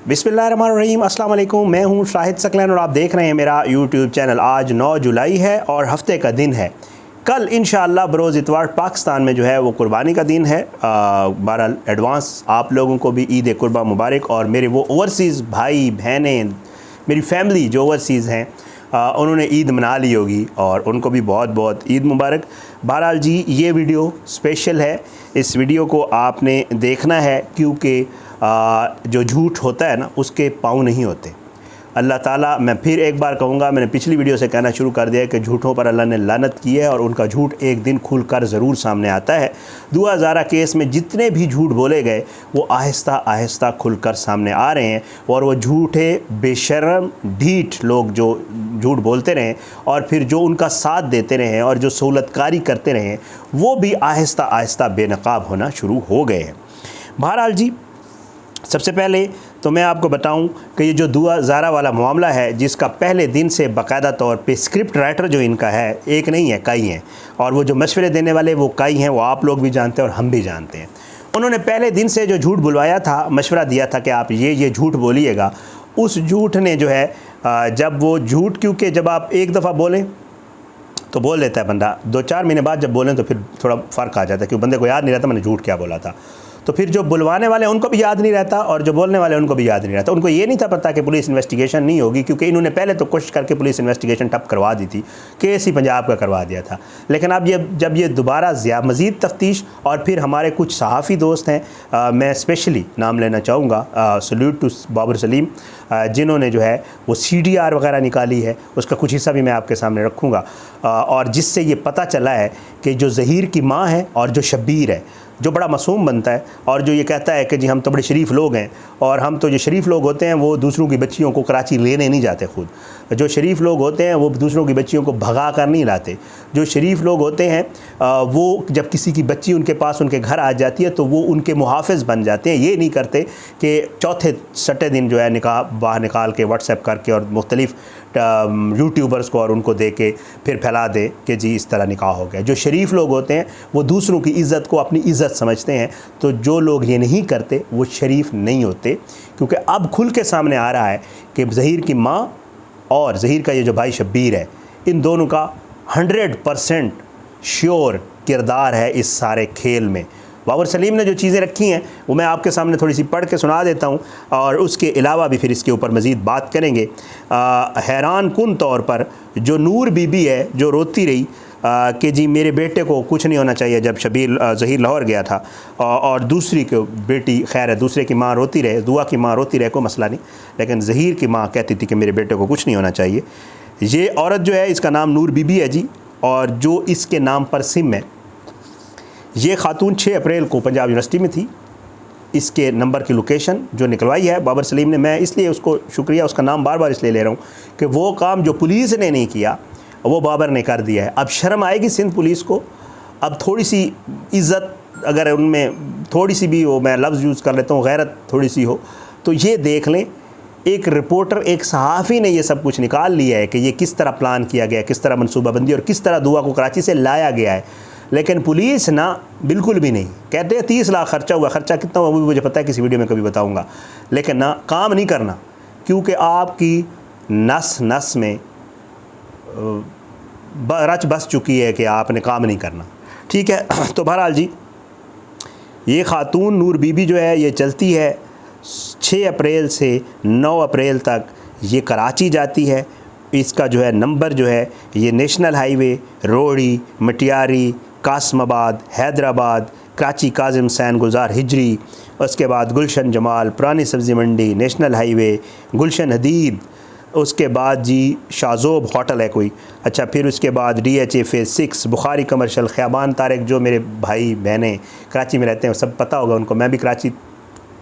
बिस्मिल्लाहिर्रहमानिर्रहीम, अस्सलाम वालेकुम। मैं हूं शाहिद सकलैन और आप देख रहे हैं मेरा यूट्यूब चैनल। आज 9 जुलाई है और हफ्ते का दिन है। कल इंशाअल्लाह बरोज़ इतवार पाकिस्तान में जो है वो कुर्बानी का दिन है। बहरहाल एडवांस आप लोगों को भी ईद कुर्बा मुबारक। और मेरे वो ओवरसीज़ भाई बहनें, मेरी फैमिली जो ओवरसीज़ हैं, उन्होंने ईद मना ली होगी और उनको भी बहुत बहुत ईद मुबारक। बहरहाल जी, ये वीडियो स्पेशल है। इस वीडियो को आपने देखना है क्योंकि जो झूठ होता है ना, उसके पाँव नहीं होते। अल्लाह ताला, मैं फिर एक बार कहूँगा, मैंने पिछली वीडियो से कहना शुरू कर दिया है कि झूठों पर अल्लाह ने लानत की है और उनका झूठ एक दिन खुलकर ज़रूर सामने आता है। दुआ ज़ारा केस में जितने भी झूठ बोले गए वो आहिस्ता आहिस्ता खुलकर सामने आ रहे हैं और वो झूठे बेशर्म ढीठ लोग जो झूठ बोलते रहें और फिर जो उनका साथ देते रहें और जो सहूलतकारी करते रहें, वो भी आहिस्ता आहिस्ता बेनकाब होना शुरू हो गए हैं। बहरहाल जी, सबसे पहले तो मैं आपको बताऊं कि ये जो दुआ ज़ारा वाला मामला है, जिसका पहले दिन से बाकायदा तौर पे स्क्रिप्ट राइटर जो इनका है, एक नहीं है कई हैं, और वो जो मशवरे देने वाले वो कई हैं, वो आप लोग भी जानते हैं और हम भी जानते हैं। उन्होंने पहले दिन से जो झूठ बुलवाया था, मशवरा दिया था कि आप ये झूठ बोलिएगा, उस झूठ ने जो है जब वो झूठ, क्योंकि जब आप एक दफ़ा बोलें तो बोल लेता है बंदा, 2-4 महीने बाद जब बोलें तो फिर थोड़ा फ़र्क आ जाता है, क्योंकि बंदे को याद नहीं रहता मैंने झूठ क्या बोला था। तो फिर जो बुलवाने वाले उनको भी याद नहीं रहता और जो बोलने वाले उनको भी याद नहीं रहता। उनको ये नहीं था पता कि पुलिस इन्वेस्टिगेशन नहीं होगी, क्योंकि इन्होंने पहले तो कोशिश करके पुलिस इन्वेस्टिगेशन टप करवा दी थी, केस ही पंजाब का करवा दिया था। लेकिन अब जब ये दोबारा मज़ीद तफ्तीश, और फिर हमारे कुछ सहाफ़ी दोस्त हैं, मैं स्पेशली नाम लेना चाहूँगा, सल्यूट टू बाबर सलीम, जिन्होंने जो है वो CDR वगैरह निकाली है, उसका कुछ हिस्सा भी मैं आपके सामने रखूँगा, और जिससे ये पता चला है कि जो ज़हीर की माँ है और जो शब्बीर है, जो बड़ा मासूम बनता है और जो ये कहता है कि जी हम तो बड़े शरीफ लोग हैं, और हम तो जो शरीफ लोग होते हैं वो दूसरों की बच्चियों को कराची लेने नहीं जाते। खुद जो शरीफ लोग होते हैं वो दूसरों की बच्चियों को भगा कर नहीं लाते। जो शरीफ लोग होते हैं वो जब किसी की बच्ची उनके पास उनके घर आ जाती है तो वो उनके मुहाफ़िज़ बन जाते हैं। ये नहीं करते कि चौथे सट्टे दिन जो है निकाह बाहर निकाल के व्हाट्सएप करके और मुख्तलिफ़ यूट्यूबर्स को और उनको दे के फिर फैला दे कि जी इस तरह निकाह हो गया। जो शरीफ लोग होते हैं वो दूसरों की इज़्ज़त को अपनी इज़्ज़त समझते हैं। तो जो लोग ये नहीं करते वो शरीफ नहीं होते, क्योंकि अब खुल के सामने आ रहा है कि ज़हीर की माँ और ज़हीर का ये जो भाई शब्बीर है, इन दोनों का 100% श्योर किरदार है इस सारे खेल में। बाबर सलीम ने जो चीज़ें रखी हैं वो मैं आपके सामने थोड़ी सी पढ़ के सुना देता हूँ, और उसके अलावा भी फिर इसके ऊपर मज़ीद बात करेंगे। हैरान कुन तौर पर जो नूर बीबी है, जो रोती रही कि जी मेरे बेटे को कुछ नहीं होना चाहिए जब ज़हीर लाहौर गया था, और दूसरी को बेटी, खैर है दूसरे की माँ रोती रहे, दुआ की माँ रोती रहे, कोई मसला नहीं, लेकिन ज़हीर की माँ कहती थी कि मेरे बेटे को कुछ नहीं होना चाहिए। ये औरत जो है, इसका नाम नूर बीबी है जी, और जो इसके नाम पर सिम है, ये खातून 6 अप्रैल को पंजाब यूनिवर्सिटी में थी। इसके नंबर की लोकेशन जो निकलवाई है बाबर सलीम ने, मैं इसलिए उसको शुक्रिया, उसका नाम बार बार इसलिए ले रहा हूँ कि वो काम जो पुलिस ने नहीं किया वो बाबर ने कर दिया है। अब शर्म आएगी सिंध पुलिस को, अब थोड़ी सी इज़्ज़त अगर उनमें थोड़ी सी भी हो, मैं लफ्ज़ यूज़ कर लेता हूँ, गैरत थोड़ी सी हो, तो ये देख लें, एक रिपोर्टर, एक सहाफ़ी ने ये सब कुछ निकाल लिया है कि ये किस तरह प्लान किया गया, किस तरह मनसूबाबंदी और किस तरह दुआ को कराची से लाया गया है। लेकिन पुलिस ना बिल्कुल भी नहीं। कहते हैं 30 लाख खर्चा हुआ, खर्चा कितना हुआ वो भी मुझे पता है, किसी वीडियो में कभी बताऊंगा, लेकिन ना काम नहीं करना, क्योंकि आपकी नस नस में रच बस चुकी है कि आपने काम नहीं करना। ठीक है। तो बहरहाल जी, ये खातून नूर बीबी जो है ये चलती है 6 अप्रैल से 9 अप्रैल तक ये कराची जाती है। इसका जो है नंबर जो है ये नेशनल हाईवे, रोड़ी, मटियारी, कासमाबाद, हैदराबाद, कराची काजिम सैन गुलजार हिजरी, उसके बाद गुलशन जमाल, पुरानी सब्ज़ी मंडी, नेशनल हाईवे, गुलशन हदीद, उसके बाद जी शाजोब होटल है कोई, अच्छा, फिर उसके बाद DHA phase 6, Bukhari commercial, Khayaban Tariq, जो मेरे भाई बहनें कराची में रहते हैं सब पता होगा उनको, मैं भी कराची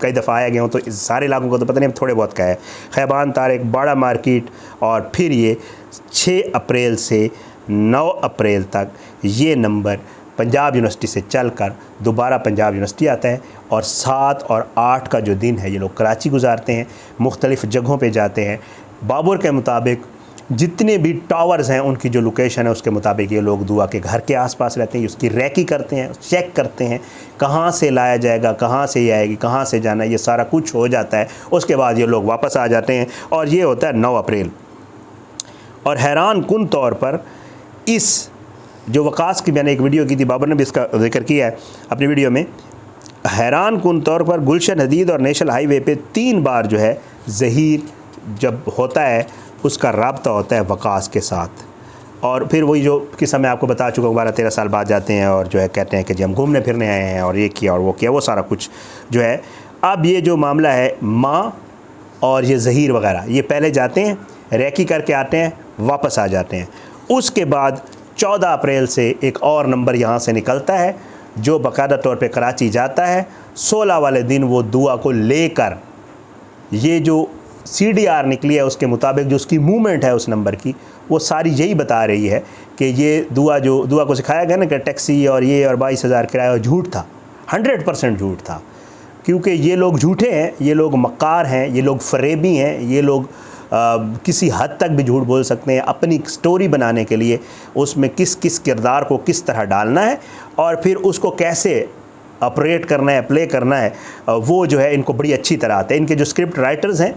कई दफ़ा आया गया हूँ तो इस सारे इलाकों को तो पता नहीं, थोड़े बहुत का है। ख़याबान तारिक, बाड़ा मार्केट, और फिर ये 6 अप्रैल से 9 अप्रैल तक ये नंबर पंजाब यूनिवर्सिटी से चलकर दोबारा पंजाब यूनिवर्सिटी आता है, और 7 और 8 का जो दिन है ये लोग कराची गुजारते हैं, मुख्तलिफ़ जगहों पे जाते हैं। बाबर के मुताबिक जितने भी टावर्स हैं उनकी जो लोकेशन है उसके मुताबिक ये लोग दुआ के घर के आसपास रहते हैं, उसकी रैकी करते हैं, चेक करते हैं कहाँ से लाया जाएगा, कहाँ से ये आएगी, कहाँ से जाना है, ये सारा कुछ हो जाता है। उसके बाद ये लोग वापस आ जाते हैं और ये होता है 9 अप्रैल। और हैरान कुन तौर पर इस जो वकास की मैंने एक वीडियो की थी, बाबर ने भी इसका जिक्र किया है अपनी वीडियो में, हैरान कुन तौर पर गुलशन हदीद और नेशनल हाईवे पे 3 बार जो है ज़हीर जब होता है उसका राब्ता होता है वकास के साथ। और फिर वही जो किस्सा मैं आपको बता चुका हूँ, 12-13 साल बाद जाते हैं और जो है कहते हैं कि जी हम घूमने फिरने आए हैं और ये किया और वो किया, वो सारा कुछ जो है। अब ये जो मामला है माँ और ये ज़हीर वगैरह, ये पहले जाते हैं, रैकी करके आते हैं, वापस आ जाते हैं। उसके बाद 14 अप्रैल से एक और नंबर यहाँ से निकलता है जो बाकायदा तौर पे कराची जाता है। 16 वाले दिन वो दुआ को लेकर, ये जो CDR निकली है उसके मुताबिक जो उसकी मूवमेंट है उस नंबर की, वो सारी यही बता रही है कि ये दुआ को सिखाया गया ना कि टैक्सी और ये और 22,000 किराया, और झूठ था, 100% झूठ था। क्योंकि ये लोग झूठे हैं, ये लोग मक्कार हैं, ये लोग फरेबी हैं, ये लोग किसी हद तक भी झूठ बोल सकते हैं अपनी स्टोरी बनाने के लिए। उसमें किस किस किरदार को किस तरह डालना है और फिर उसको कैसे ऑपरेट करना है, प्ले करना है, वो जो है इनको बड़ी अच्छी तरह आता है। इनके जो स्क्रिप्ट राइटर्स हैं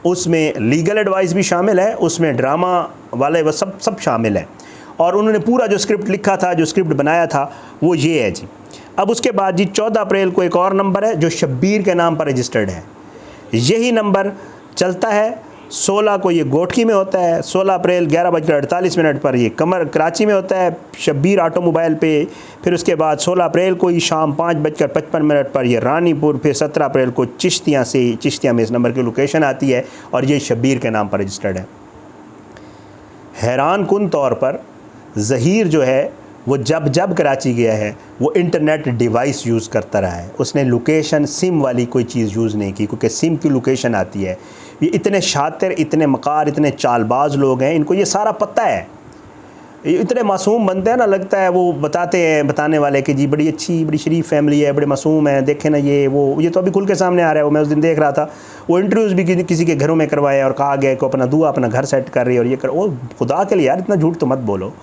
उसमें लीगल एडवाइस भी शामिल है, उसमें ड्रामा वाले वो सब शामिल है। और उन्होंने पूरा जो स्क्रिप्ट लिखा था, जो स्क्रिप्ट बनाया था, वो ये है जी। अब उसके बाद जी 14 अप्रैल को एक और नंबर है जो शब्बीर के नाम पर रजिस्टर्ड है। यही नंबर चलता है। 16 को ये गोटकी में होता है, 16 अप्रैल 11:48 पर ये कराची में होता है शब्बीर ऑटोमोबाइल पे। फिर उसके बाद 16 अप्रैल को ही शाम 5:55 पर ये रानीपुर। फिर 17 अप्रैल को चिश्तिया में इस नंबर की लोकेशन आती है और ये शब्बीर के नाम पर रजिस्टर्ड है। हैरान कुन तौर पर ज़हीर जो है वो जब कराची गया है वो इंटरनेट डिवाइस यूज़ करता रहा है। उसने लोकेशन सिम वाली कोई चीज़ यूज़ नहीं की, क्योंकि सिम की लोकेशन आती है। ये इतने शातिर, इतने मकार, इतने चालबाज लोग हैं, इनको ये सारा पता है। ये इतने मासूम बनते हैं ना, लगता है वो बताने वाले कि जी बड़ी अच्छी, बड़ी शरीफ फैमिली है, बड़े मासूम हैं, देखें ना ये तो अभी खुल के सामने आ रहा है। वो मैं उस दिन देख रहा था, वो इंटरव्यूज़ भी किसी के घरों में करवाए और कहा गया कि अपना घर सेट कर रही है और ये कर। ओ खुदा के लिए यार, इतना झूठ तो मत बोलो।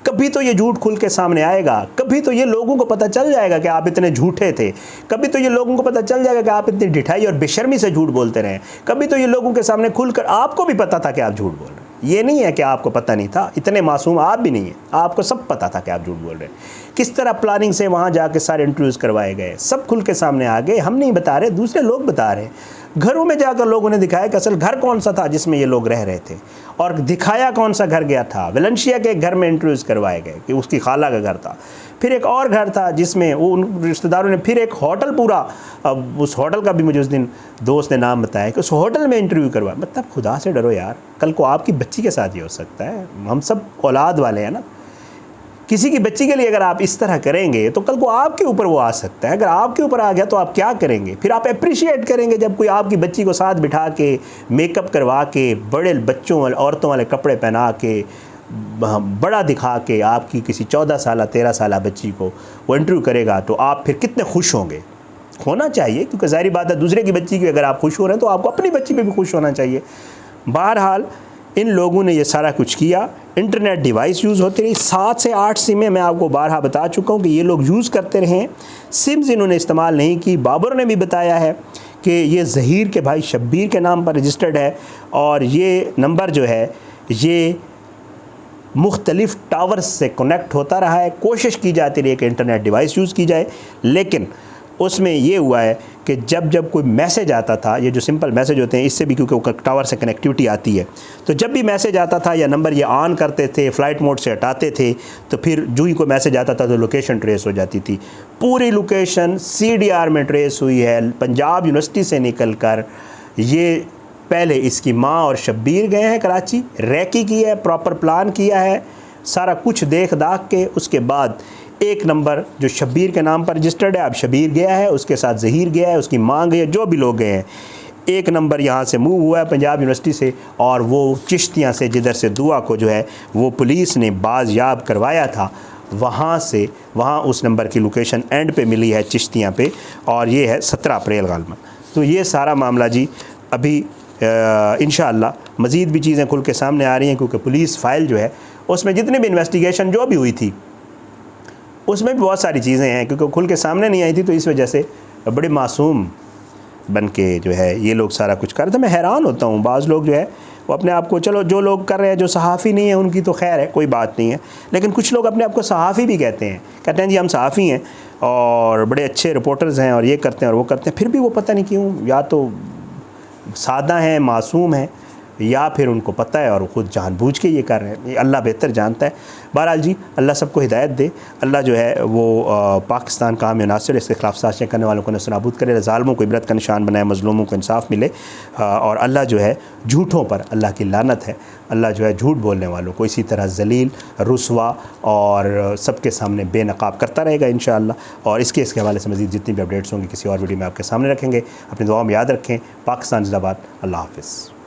कभी तो ये झूठ खुल के सामने आएगा, कभी तो ये लोगों को पता चल जाएगा कि आप इतने झूठे थे, कभी तो ये लोगों को पता चल जाएगा कि आप इतनी ढिठाई और बेशर्मी से झूठ बोलते रहे, कभी तो ये लोगों के सामने खुलकर आपको भी पता था कि आप झूठ बोल रहे हैं। ये नहीं है कि आपको पता नहीं था, इतने मासूम आप भी नहीं है, आपको सब पता था कि आप झूठ बोल रहे हैं। किस तरह प्लानिंग से वहाँ जाके सारे इंटरव्यूज़ करवाए गए, सब खुल के सामने आ गए। हम नहीं बता रहे, दूसरे लोग बता रहे। घरों में जाकर लोगों ने दिखाया कि असल घर कौन सा था जिसमें ये लोग रह रहे थे, और दिखाया कौन सा घर गया था। वेलेंशिया के एक घर में इंटरव्यूज़ करवाए गए कि उसकी खाला का घर था। फिर एक और घर था जिसमें वो उन रिश्तेदारों ने फिर एक होटल पूरा, उस होटल का भी मुझे उस दिन दोस्त ने नाम बताया कि उस होटल में इंटरव्यू करवाया। मतलब खुदा से डरो यार, कल को आपकी बच्ची के साथ ये हो सकता है। हम सब औलाद वाले हैं ना, किसी की बच्ची के लिए अगर आप इस तरह करेंगे तो कल को आपके ऊपर वो आ सकता है। अगर आपके ऊपर आ गया तो आप क्या करेंगे? फिर आप अप्रिशिएट करेंगे जब कोई आपकी बच्ची को साथ बिठा के, मेकअप करवा के, बड़े बच्चों वाले औरतों वाले कपड़े पहना के, बड़ा दिखा के आपकी किसी 14 साल 13 साल बच्ची को वो इंटरव्यू करेगा, तो आप फिर कितने खुश होंगे। होना चाहिए, क्योंकि ज़ाहिर बात है दूसरे की बच्ची की अगर आप खुश हो रहे हैं तो आपको अपनी बच्ची पे भी खुश होना चाहिए। बहरहाल इन लोगों ने ये सारा कुछ किया। इंटरनेट डिवाइस यूज़ होती रही, 7 से 8 सिमें मैं आपको बारहा बता चुका हूँ कि ये लोग यूज़ करते रहे। सिम्स इन्होंने इस्तेमाल नहीं की। बाबर ने भी बताया है कि ये ज़हीर के भाई शब्बीर के नाम पर रजिस्टर्ड है और ये नंबर जो है ये मुख्तलिफ़ टावर्स से कनेक्ट होता रहा है। कोशिश की जाती रही कि इंटरनेट डिवाइस यूज़ की जाए, लेकिन उसमें ये हुआ है कि जब कोई मैसेज आता था, ये जो सिंपल मैसेज होते हैं इससे भी क्योंकि टावर से कनेक्टिविटी आती है, तो जब भी मैसेज आता था या नंबर ये ऑन करते थे, फ़्लाइट मोड से हटाते थे, तो फिर जो ही कोई मैसेज आता था तो लोकेशन ट्रेस हो जाती थी। पूरी लोकेशन CDR में ट्रेस हुई है। पंजाब यूनिवर्सिटी से निकल कर ये पहले इसकी माँ और शब्बीर गए हैं कराची, रैकी की है, प्रॉपर प्लान किया है, सारा कुछ देख दाख के उसके बाद एक नंबर जो शब्बीर के नाम पर रजिस्टर्ड है, अब शब्बीर गया है, उसके साथ ज़हीर गया है, उसकी माँ गई है, जो भी लोग गए हैं। एक नंबर यहाँ से मूव हुआ है पंजाब यूनिवर्सिटी से, और वो चिश्तियाँ से जिधर से दुआ को जो है वो पुलिस ने बाज़याब करवाया था, वहाँ उस नंबर की लोकेशन एंड पे मिली है चिश्तियाँ पे, और ये है 17 अप्रैल गालमा। तो ये सारा मामला जी अभी इंशाअल्लाह मज़ीद भी चीज़ें खुल के सामने आ रही हैं, क्योंकि पुलिस फ़ाइल जो है उसमें जितनी भी इन्वेस्टिगेशन जो भी हुई थी उसमें भी बहुत सारी चीज़ें हैं, क्योंकि खुल के सामने नहीं आई थी, तो इस वजह से बड़े मासूम बन के जो है ये लोग सारा कुछ कर रहे थे। मैं हैरान होता हूँ, बाज़ लोग जो है वो अपने आप को, चलो जो लोग कर रहे हैं जो सहाफ़ी नहीं है उनकी तो खैर है, कोई बात नहीं है, लेकिन कुछ लोग अपने आप को सहाफ़ी भी कहते हैं जी हम सहाफ़ी हैं और बड़े अच्छे रिपोर्टर्स हैं और ये करते हैं और वो करते हैं, फिर भी वो पता नहीं क्यों या तो सादा हैं, मासूम हैं, या फिर उनको पता है और ख़ुद जानबूझ के ये कर रहे हैं। ये अल्लाह बेहतर जानता है। बहरहाल जी, अल्लाह सबको हिदायत दे, अल्लाह जो है वो पाकिस्तान का आम नासिर, इसके खिलाफ साजिशें करने वालों को नस्तानाबूद करे, ज़ालिमों को इबरत का निशान बनाए, मज़लूमों को इंसाफ मिले, और अल्लाह जो है झूठों पर अल्लाह की लानत है। अल्लाह जो है झूठ बोलने वालों को इसी तरह जलील, रुसवा और सबके सामने बेनकाब करता रहेगा इंशाअल्लाह। और इसके हवाले से मज़ीद जितनी भी अपडेट्स होंगी किसी और वीडियो में आपके सामने रखेंगे। अपनी दुआ में याद रखें। पाकिस्तान जिंदाबाद। अल्लाह हाफ़िज़।